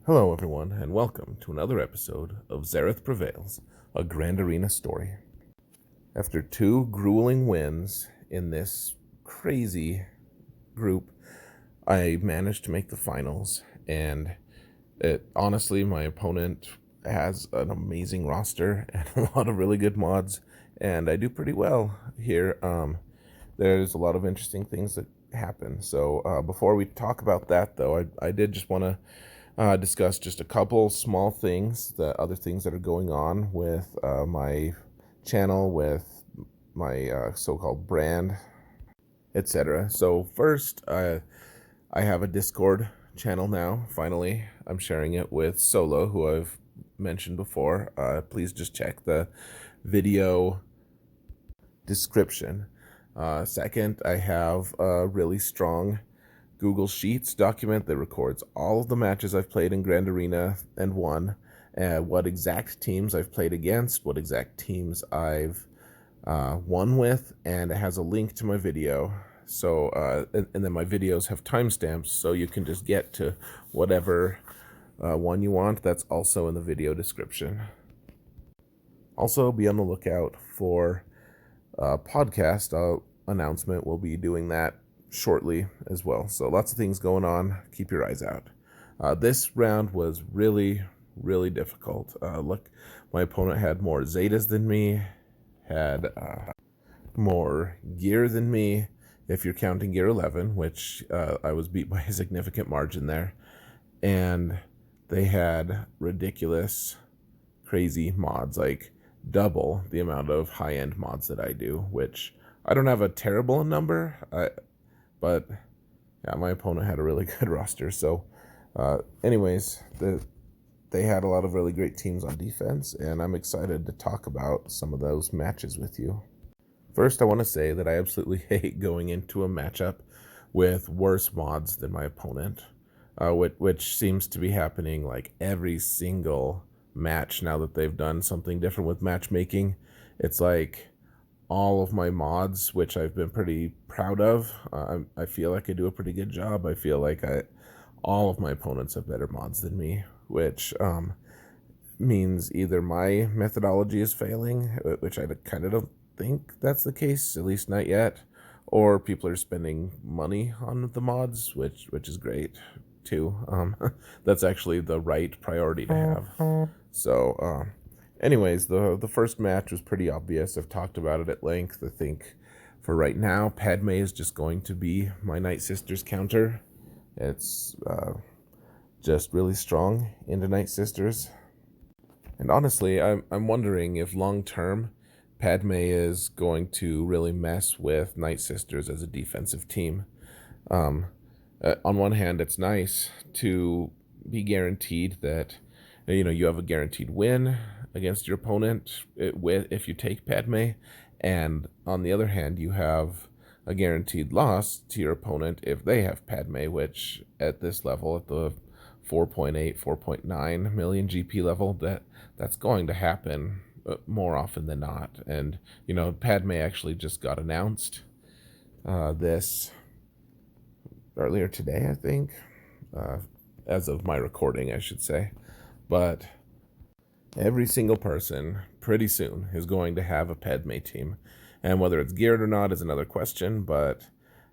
Hello everyone, and welcome to another episode of Zareth Prevails, a Grand Arena story. After two grueling wins in this crazy group, I managed to make the finals, and honestly, my opponent has an amazing roster and a lot of really good mods, and I do pretty well here. There's a lot of interesting things that happen. So before we talk about that, though, I did just want to discuss just a couple small things, the other things that are going on with my channel, with my so-called brand, etc. So first, I have a Discord channel now. Finally, I'm sharing it with Solo, who I've mentioned before. Please just check the video description. Second, I have a really strong Google Sheets document that records all of the matches I've played in Grand Arena and won, what exact teams I've played against, what exact teams I've won with, and it has a link to my video. So, and then my videos have timestamps, so you can just get to whatever one you want. That's also in the video description. Also, be on the lookout for a podcast announcement. We'll be doing that shortly as well. So lots of things going on. Keep your eyes out. This round was really difficult. Look, my opponent had more Zetas than me, had more gear than me, if you're counting gear 11, which I was beat by a significant margin there. And they had ridiculous, crazy mods, like double the amount of high-end mods that I do, which I don't have a terrible number, but yeah, my opponent had a really good roster. So anyways, they had a lot of really great teams on defense, and I'm excited to talk about some of those matches with you. First, I want to say that I absolutely hate going into a matchup with worse mods than my opponent, which seems to be happening like every single match now that they've done something different with matchmaking. It's like all of my mods, which I've been pretty proud of, I feel like I do a pretty good job. I feel like all of my opponents have better mods than me, which means either my methodology is failing, which I kind of don't think that's the case, at least not yet, or people are spending money on the mods, which is great too. That's actually the right priority to have. So anyways, the first match was pretty obvious. I've talked about it at length. I think for right now, Padme is just going to be my Nightsisters counter. It's just really strong into Nightsisters. And honestly, I'm wondering if long-term, Padme is going to really mess with Nightsisters as a defensive team. On one hand, it's nice to be guaranteed that you have a guaranteed win against your opponent if you take Padme, and on the other hand, you have a guaranteed loss to your opponent if they have Padme, which at this level, at the 4.8, 4.9 million GP level, that's going to happen more often than not. And Padme actually just got announced this earlier today, I think, as of my recording, I should say. But every single person pretty soon is going to have a Padme team, and whether it's geared or not is another question. But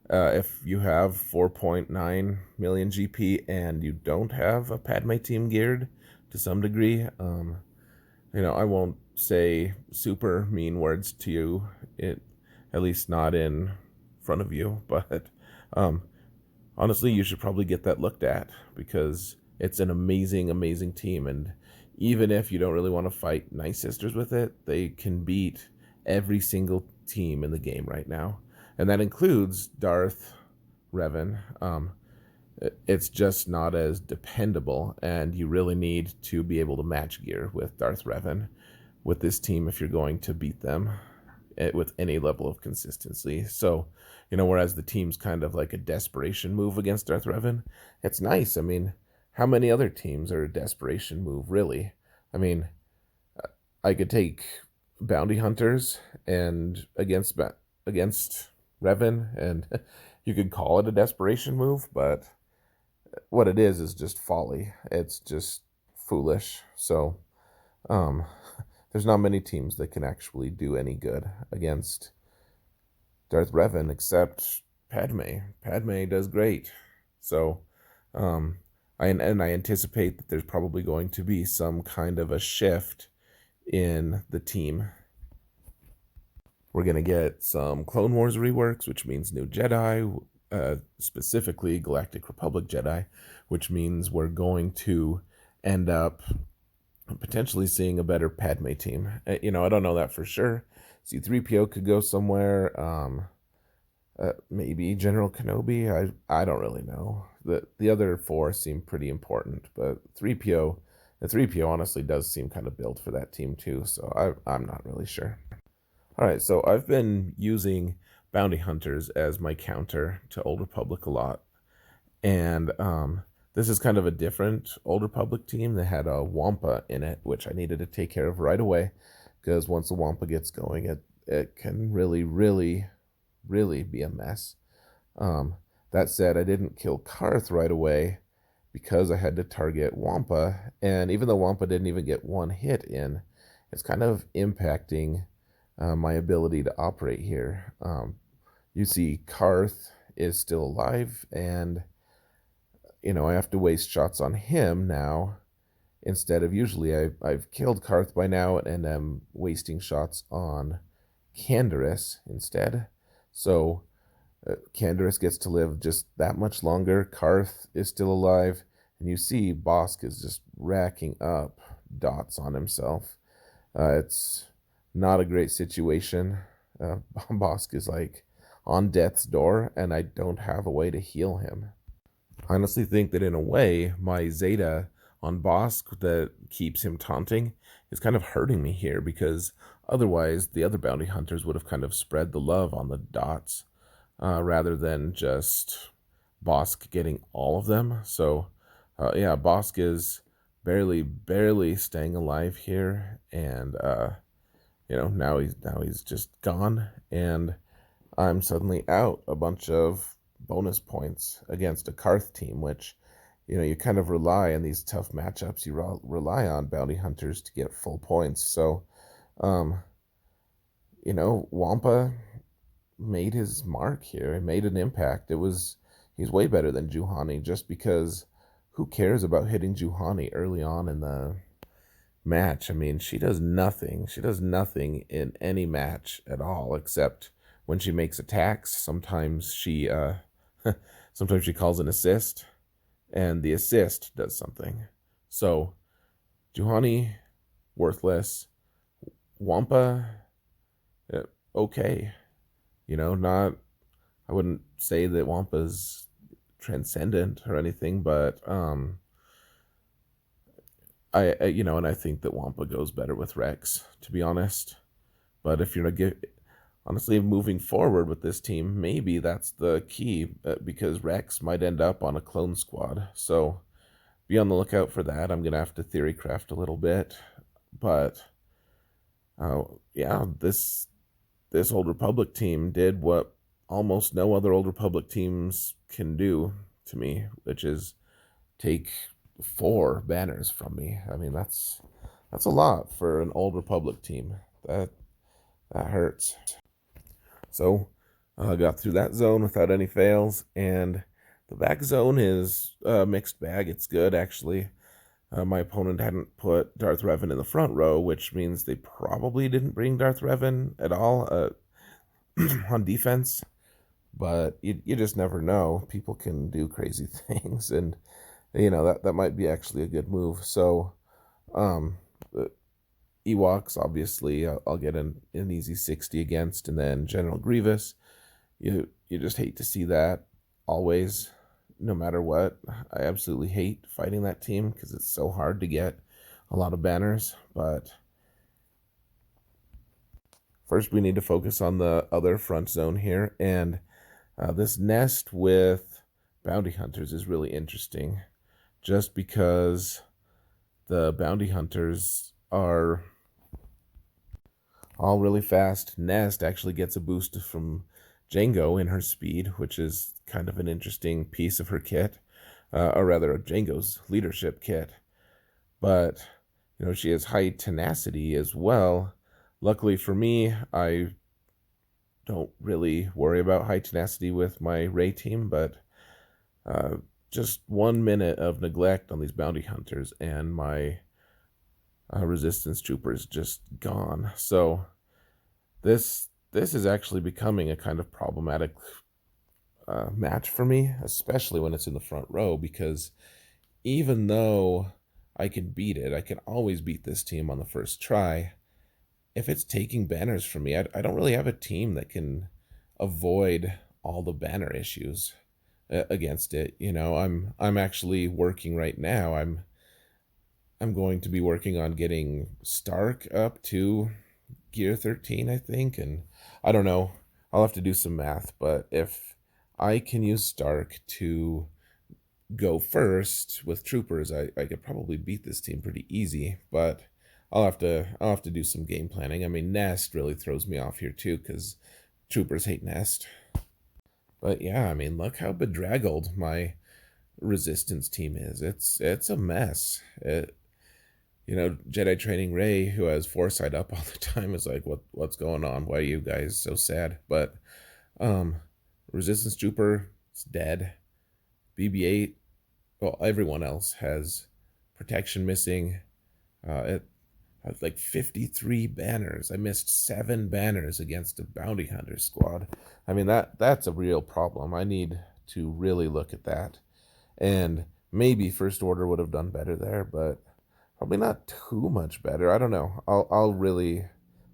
if you have 4.9 million GP and you don't have a Padme team geared to some degree, I won't say super mean words to you, at least not in front of you, but honestly, you should probably get that looked at, because it's an amazing team, and even if you don't really want to fight Nightsisters with it, they can beat every single team in the game right now, and that includes Darth Revan. It's just not as dependable, and you really need to be able to match gear with Darth Revan with this team if you're going to beat them with any level of consistency. So, whereas the team's kind of like a desperation move against Darth Revan, it's nice. I mean, how many other teams are a desperation move, really? I mean, I could take bounty hunters and against Revan, and you could call it a desperation move, but what it is just folly. It's just foolish. So um, there's not many teams that can actually do any good against Darth Revan except Padme. Padme does great. So um, I anticipate that there's probably going to be some kind of a shift in the team. We're going to get some Clone Wars reworks, which means new Jedi, specifically Galactic Republic Jedi, which means we're going to end up potentially seeing a better Padme team. I don't know that for sure. C-3PO could go somewhere. Maybe General Kenobi. I don't really know. The other four seem pretty important, but the 3PO honestly does seem kind of built for that team too. So I'm not really sure. All right, so I've been using bounty hunters as my counter to Old Republic a lot, and this is kind of a different Old Republic team that had a Wampa in it, which I needed to take care of right away, because once the Wampa gets going, it can really be a mess. That said, I didn't kill Carth right away because I had to target Wampa, and even though Wampa didn't even get one hit in, it's kind of impacting my ability to operate here. You see Carth is still alive, and I have to waste shots on him now instead of usually I've killed Carth by now and I'm wasting shots on Canderous instead. So Canderous gets to live just that much longer. Carth is still alive, and you see Bossk is just racking up dots on himself. It's not a great situation. Bossk is like on death's door, and I don't have a way to heal him. I honestly think that in a way, my Zeta on Bossk that keeps him taunting is kind of hurting me here, because otherwise the other bounty hunters would have kind of spread the love on the dots rather than just Bossk getting all of them. So yeah, Bossk is barely staying alive here, and now he's just gone, and I'm suddenly out a bunch of bonus points against a Carth team, which you kind of rely on these tough matchups. You rely on bounty hunters to get full points. So Wampa made his mark here. He made an impact. He's way better than Juhani, just because who cares about hitting Juhani early on in the match? I mean, she does nothing. She does nothing in any match at all, except when she makes attacks. Sometimes she sometimes she calls an assist, and the assist does something. So Juhani, worthless. Wampa, okay. Not, I wouldn't say that Wampa's transcendent or anything, but I and I think that Wampa goes better with Rex, to be honest. But if you're gonna honestly, moving forward with this team, maybe that's the key, because Rex might end up on a clone squad. So be on the lookout for that. I'm gonna have to theory craft a little bit, but yeah, this Old Republic team did what almost no other Old Republic teams can do to me, which is take 4 banners from me. I mean, that's a lot for an Old Republic team. That hurts. So I got through that zone without any fails, and the back zone is a mixed bag. It's good, actually. My opponent hadn't put Darth Revan in the front row, which means they probably didn't bring Darth Revan at all on defense. But you just never know. People can do crazy things, and that might be actually a good move. So Ewoks, obviously, I'll get an easy 60 against, and then General Grievous. You just hate to see that always, no matter what. I absolutely hate fighting that team because it's so hard to get a lot of banners. But first, we need to focus on the other front zone here, and this nest with bounty hunters is really interesting, just because the bounty hunters are all really fast. Nest actually gets a boost from Jango in her speed, which is kind of an interesting piece of her kit. or rather Jango's leadership kit. But, she has high tenacity as well. Luckily for me, I don't really worry about high tenacity with my Rey team, but just 1 minute of neglect on these bounty hunters and my resistance troopers just gone. So this is actually becoming a kind of problematic match for me, especially when it's in the front row, because even though I can beat it, I can always beat this team on the first try. If it's taking banners from me, I don't really have a team that can avoid all the banner issues against it. I'm actually working right now. I'm going to be working on getting Stark up to gear 13, I think, and I don't know. I'll have to do some math, but if I can use Stark to go first with troopers, I could probably beat this team pretty easy, but I'll have to do some game planning. I mean, Nest really throws me off here too, because troopers hate Nest. But yeah, I mean, look how bedraggled my resistance team is. It's a mess. Jedi training Rey, who has foresight up all the time, is like, what's going on? Why are you guys so sad? But resistance trooper is dead. BB-8, well, everyone else has protection missing. It had like 53 banners. I missed 7 banners against a bounty hunter squad. I mean, that's a real problem. I need to really look at that. And maybe First Order would have done better there, but probably not too much better. I don't know. I'll really,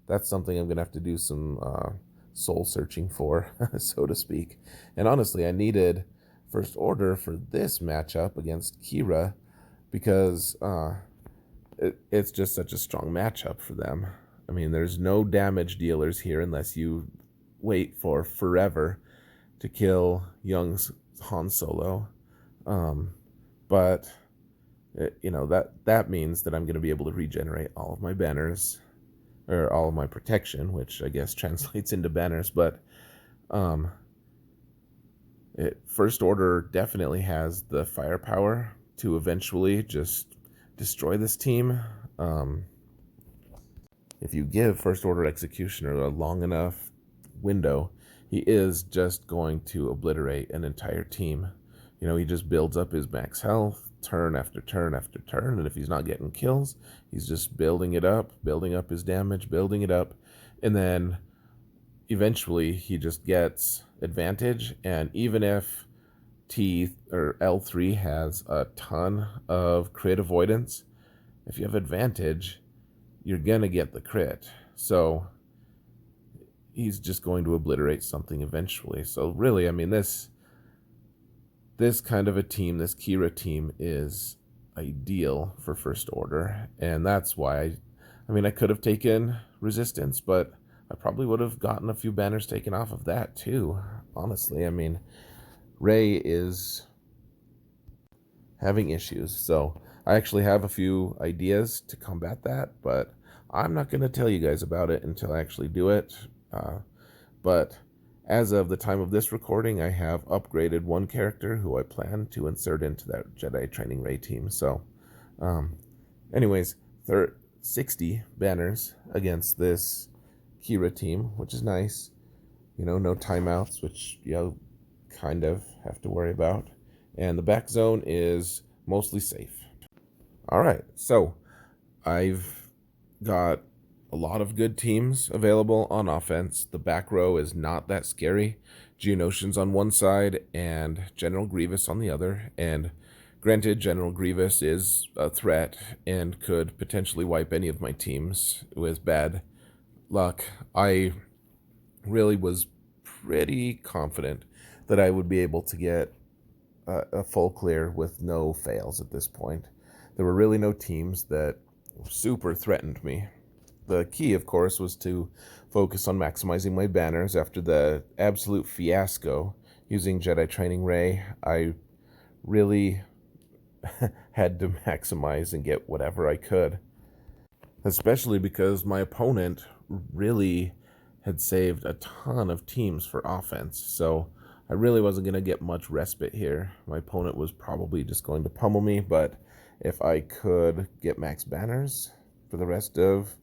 that's something I'm gonna have to do some soul searching for, so to speak. And honestly, I needed First Order for this matchup against Qi'ra, because it's just such a strong matchup for them. I mean, there's no damage dealers here unless you wait for forever to kill young Han Solo. But that means that I'm going to be able to regenerate all of my banners, or all of my protection, which I guess translates into banners. But First Order definitely has the firepower to eventually just destroy this team. If you give First Order Executioner a long enough window, he is just going to obliterate an entire team. He just builds up his max health turn after turn after turn, and if he's not getting kills, he's just building up his damage, building it up, and then eventually he just gets advantage. And even if T or L3 has a ton of crit avoidance, if you have advantage, you're gonna get the crit. So he's just going to obliterate something eventually. So really, I mean, this kind of a team, this Qi'ra team, is ideal for First Order, and that's why I could have taken Resistance, but I probably would have gotten a few banners taken off of that too, honestly. I mean, Rey is having issues, so I actually have a few ideas to combat that, but I'm not going to tell you guys about it until I actually do it. But as of the time of this recording, I have upgraded one character who I plan to insert into that Jedi Training Rey team. So, anyways, 60 banners against this Qi'ra team, which is nice. No timeouts, which you kind of have to worry about. And the back zone is mostly safe. All right, so I've got a lot of good teams available on offense. The back row is not that scary. Geonosians on one side and General Grievous on the other. And granted, General Grievous is a threat and could potentially wipe any of my teams with bad luck. I really was pretty confident that I would be able to get a full clear with no fails at this point. There were really no teams that super threatened me. The key, of course, was to focus on maximizing my banners. After the absolute fiasco using Jedi Training Rey, I really had to maximize and get whatever I could, especially because my opponent really had saved a ton of teams for offense. So I really wasn't going to get much respite here. My opponent was probably just going to pummel me, but if I could get max banners for the rest of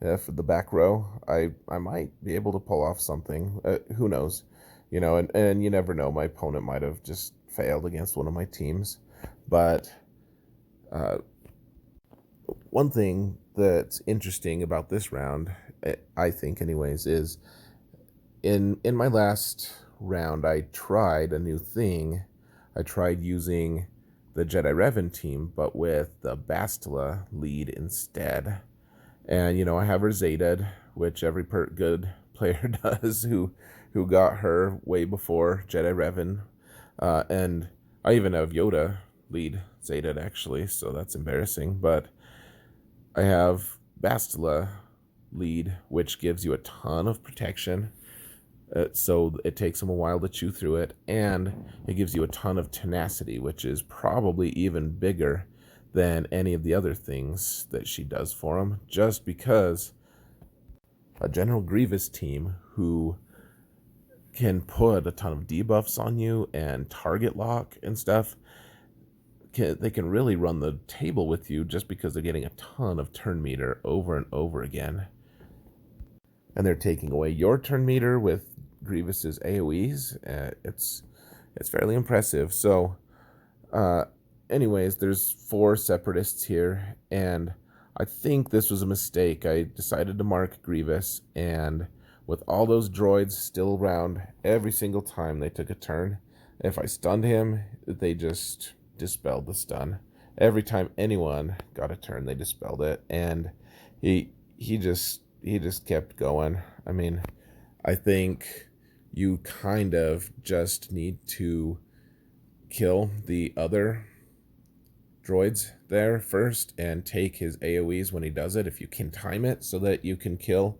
for the back row, I might be able to pull off something. Who knows? You know, and you never know. My opponent might have just failed against one of my teams. But one thing that's interesting about this round, I think anyways, is in my last round, I tried a new thing. I tried using the Jedi Revan team, but with the Bastila lead instead. And, you know, I have her Zeta'd, which every good player does who got her way before Jedi Revan. And I even have Yoda lead Zeta'd, actually, so that's embarrassing. But I have Bastila lead, which gives you a ton of protection. So it takes them a while to chew through it, and it gives you a ton of tenacity, which is probably even bigger than any of the other things that she does for them, just because a General Grievous team who can put a ton of debuffs on you and target lock and stuff, they can really run the table with you just because they're getting a ton of turn meter over and over again. And they're taking away your turn meter with Grievous's AoEs. It's fairly impressive. So, anyways, there's 4 separatists here, and I think this was a mistake. I decided to mark Grievous, and with all those droids still around, every single time they took a turn, if I stunned him, they just dispelled the stun. Every time anyone got a turn, they dispelled it, and he just kept going. I mean, I think you kind of just need to kill the other droids there first and take his AoEs when he does it. If you can time it so that you can kill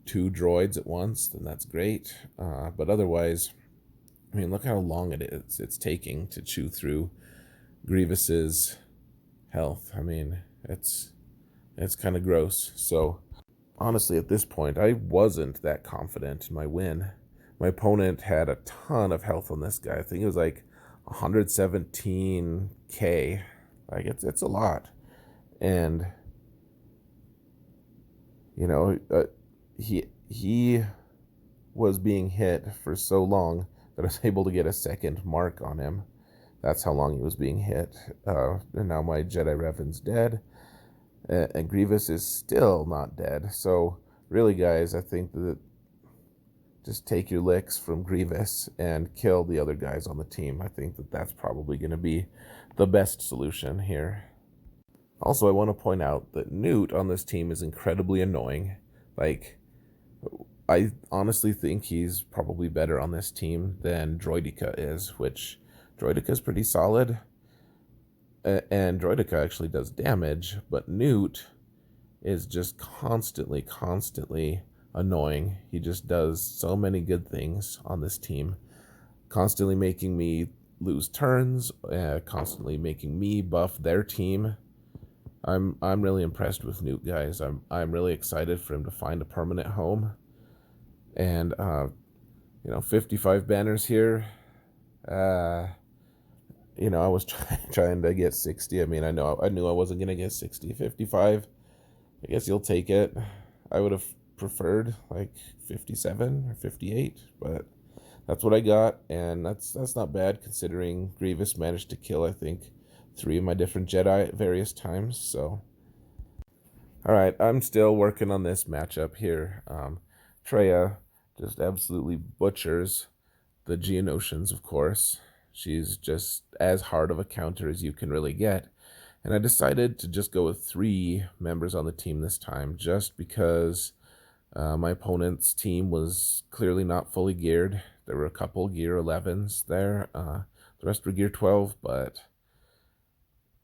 2 droids at once, then that's great. But otherwise, I mean, look how long it's taking to chew through Grievous's health. I mean, it's kind of gross. So honestly, at this point, I wasn't that confident in my win. My opponent had a ton of health on this guy. I think it was like 117k. Like, it's a lot. And, you know, he was being hit for so long that I was able to get a second mark on him. That's how long he was being hit. And now my Jedi Revan's dead. And Grievous is still not dead. So really, guys, I think that just take your licks from Grievous and kill the other guys on the team. I think that that's probably going to be the best solution here. Also, I want to point out that Nute on this team is incredibly annoying. Like, I honestly think he's probably better on this team than Droideka is, which Droideka is pretty solid. And Droideka actually does damage, but Nute is just constantly annoying. He just does so many good things on this team, constantly making me lose turns, constantly making me buff their team. I'm really impressed with Nute, guys. I'm really excited for him to find a permanent home. And you know, 55 banners here. You know, I was trying to get 60. I mean, I knew I wasn't going to get 60. 55, I guess you'll take it. I would have preferred like 57 or 58, but that's what I got, and that's not bad considering Grievous managed to kill, I think, 3 of my different Jedi at various times. So, all right, I'm still working on this matchup here. Traya just absolutely butchers the Geonosians, of course. She's just as hard of a counter as you can really get. And I decided to just go with 3 members on the team this time, just because my opponent's team was clearly not fully geared. There were a couple gear 11s there. The rest were gear 12, but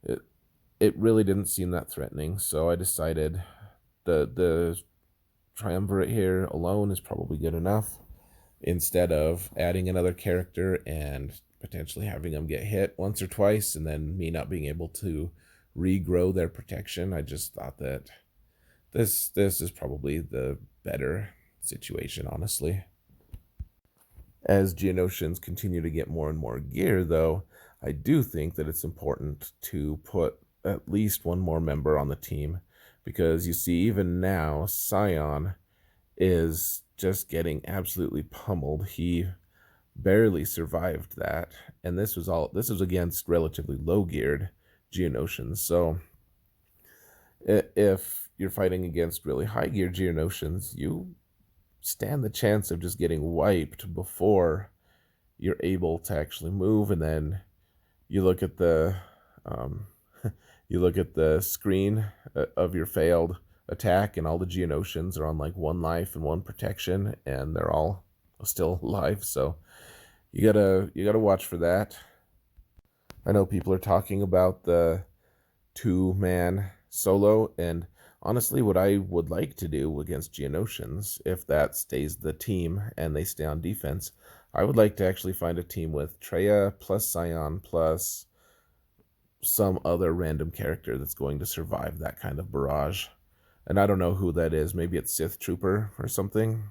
it really didn't seem that threatening. So I decided the triumvirate here alone is probably good enough, instead of adding another character and potentially having them get hit once or twice and then me not being able to regrow their protection. I just thought that this is probably the better situation, honestly. As Geonosians continue to get more and more gear, though, I do think that it's important to put at least one more member on the team, because you see, even now, Scion is just getting absolutely pummeled. He barely survived that, and this was against relatively low geared Geonosians. So if you're fighting against really high geared Geonosians, you stand the chance of just getting wiped before you're able to actually move. And then you look at the screen of your failed attack, and all the Geonosians are on like 1 life and 1 protection, and they're all still alive. So you gotta watch for that. I know people are talking about the 2-man solo, and honestly, what I would like to do against Geonosians, if that stays the team and they stay on defense, I would like to actually find a team with Traya plus Scion plus some other random character that's going to survive that kind of barrage. And I don't know who that is. Maybe it's Sith Trooper or something.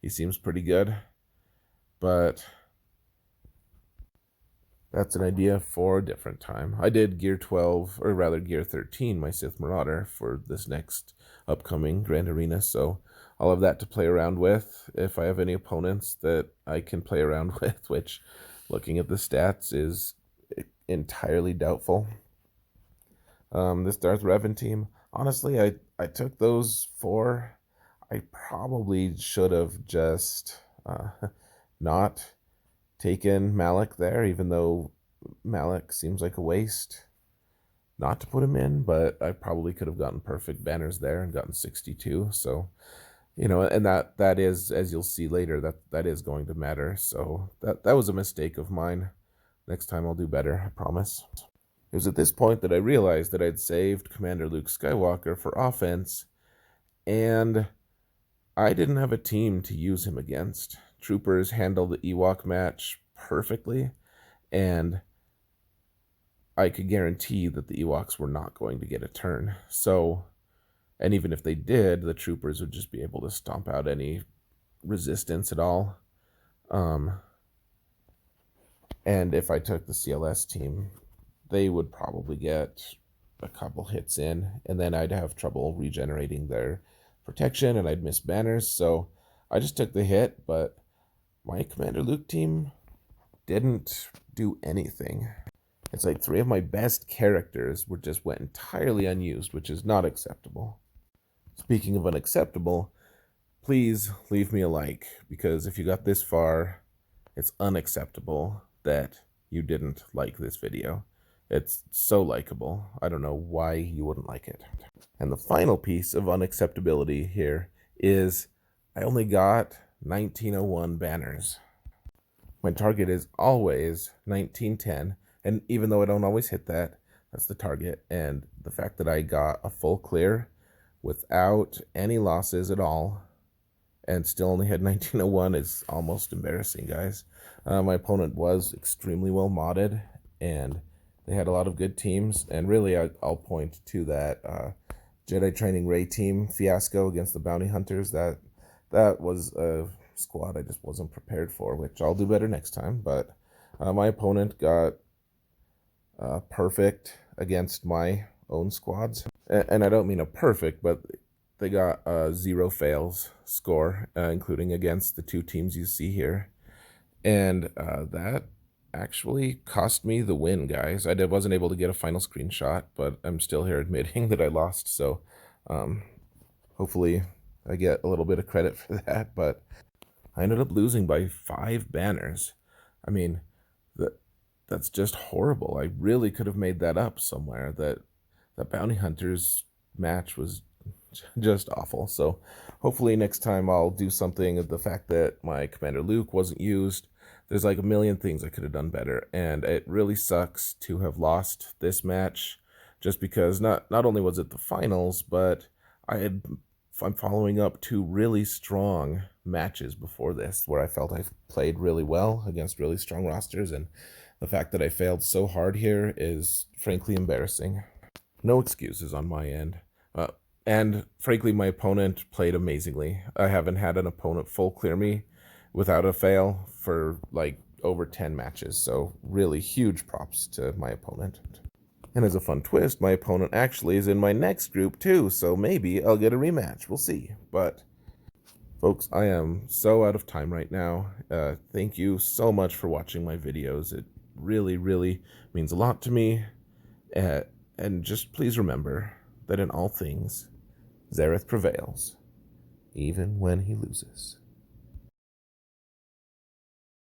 He seems pretty good, but that's an idea for a different time. I did Gear 12, or rather Gear 13, my Sith Marauder, for this next upcoming Grand Arena, so I'll have that to play around with if I have any opponents that I can play around with, which, looking at the stats, is entirely doubtful. This Darth Revan team, honestly, I took those 4. I probably should have just not taken Malak there, even though Malak seems like a waste not to put him in, but I probably could have gotten perfect banners there and gotten 62. So, and that is, as you'll see later, that is going to matter. So that was a mistake of mine. Next time I'll do better, I promise. It was at this point that I realized that I'd saved Commander Luke Skywalker for offense, and I didn't have a team to use him against. Troopers handled the Ewok match perfectly, and I could guarantee that the Ewoks were not going to get a turn. So, and even if they did, the troopers would just be able to stomp out any resistance at all. And if I took the CLS team, they would probably get a couple hits in, and then I'd have trouble regenerating their protection, and I'd miss banners. So I just took the hit, but my Commander Luke team didn't do anything. It's like 3 of my best characters went entirely unused, which is not acceptable. Speaking of unacceptable, please leave me a like, because if you got this far, it's unacceptable that you didn't like this video. It's so likable. I don't know why you wouldn't like it. And the final piece of unacceptability here is I only got 1901 banners. My target is always 1910, and even though I don't always hit that, that's the target. And the fact that I got a full clear without any losses at all and still only had 1901 is almost embarrassing, guys. My opponent was extremely well modded, and they had a lot of good teams. And really, I'll point to that Jedi Training Ray team fiasco against the Bounty Hunters. That was a squad I just wasn't prepared for, which I'll do better next time. But my opponent got perfect against my own squads. And I don't mean a perfect, but they got a 0 fails score, including against the 2 teams you see here. And that actually cost me the win, guys. I wasn't able to get a final screenshot, but I'm still here admitting that I lost. So hopefully I get a little bit of credit for that. But I ended up losing by 5 banners. I mean, that's just horrible. I really could have made that up somewhere. That Bounty Hunters match was just awful. So hopefully next time I'll do something. The fact that my Commander Luke wasn't used, there's like a million things I could have done better, and it really sucks to have lost this match, just because not only was it the finals, but I'm following up 2 really strong matches before this where I felt I played really well against really strong rosters, and the fact that I failed so hard here is frankly embarrassing. No excuses on my end. And frankly, my opponent played amazingly. I haven't had an opponent full clear me without a fail for like over 10 matches. So really huge props to my opponent. And as a fun twist, my opponent actually is in my next group too, so maybe I'll get a rematch. We'll see. But folks, I am so out of time right now. Thank you so much for watching my videos. It really, really means a lot to me. And just please remember that in all things, Zareth prevails, even when he loses.